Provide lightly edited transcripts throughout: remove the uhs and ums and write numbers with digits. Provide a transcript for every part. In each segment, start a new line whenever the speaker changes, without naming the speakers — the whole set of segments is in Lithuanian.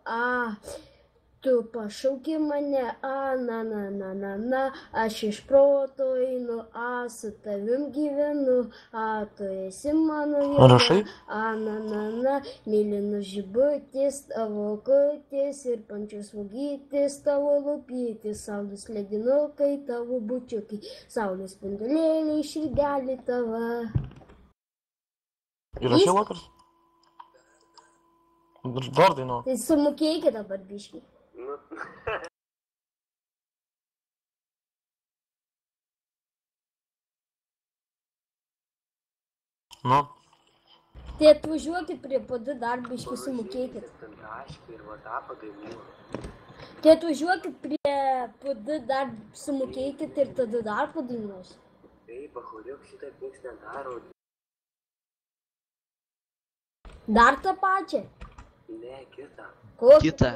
a, tu pašauki mane, a, na, aš iš proto einu, a, su tavim gyvenu, a, tu esi mano viena,
Rašai?
a, na, mėlynos žibutės, tavo kutės ir pančios vogytės, tavo lūpytės, saulės ledinukai, tavo bučiukai, saulės spindulėliai, širdelė tava.
Įrašai vakar? Dar dainavo.
Tai sumokėkit dabar biškį.
Nu.
Tai atvažiuokit prie PD dar biškį sumokėkit. Tai atvažiuokit prie PD dar sumokėkit ir tada dar padainuos.
Ei, pachoriuk, šitaip nieks nedaro.
Dar tą pačią?
Ne, kitą.
Kokią?
Kitą.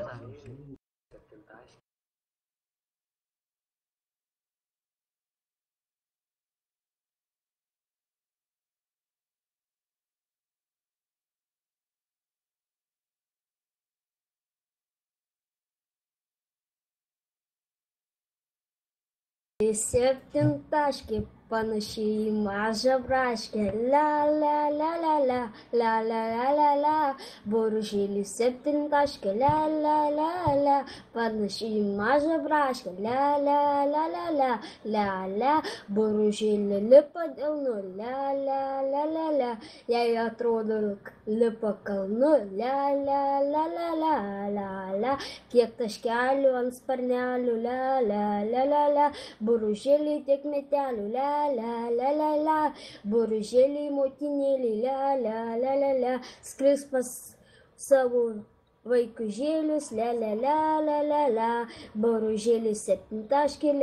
Septintaškį.
Septintaškė panašiai į mažą braškę, la, boružėlį septintaškė, la, panašiai į mažą braškę, la, boružėlį lipa delnu, la, jai atrodo lipa kalnu, la, kiek taškelių ant sparnelių, la, boružėlį tiek metelių, la, boružėlį motinėlį, la, skris pas savo vaikužėlius, la, boružėlį septintaškį,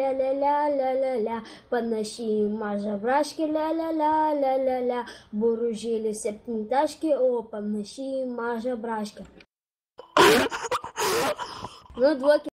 la, panašiai į mažą braškę, la, boružėlį septintaškį, o panašiai į mažą braškę. Nu, duokit.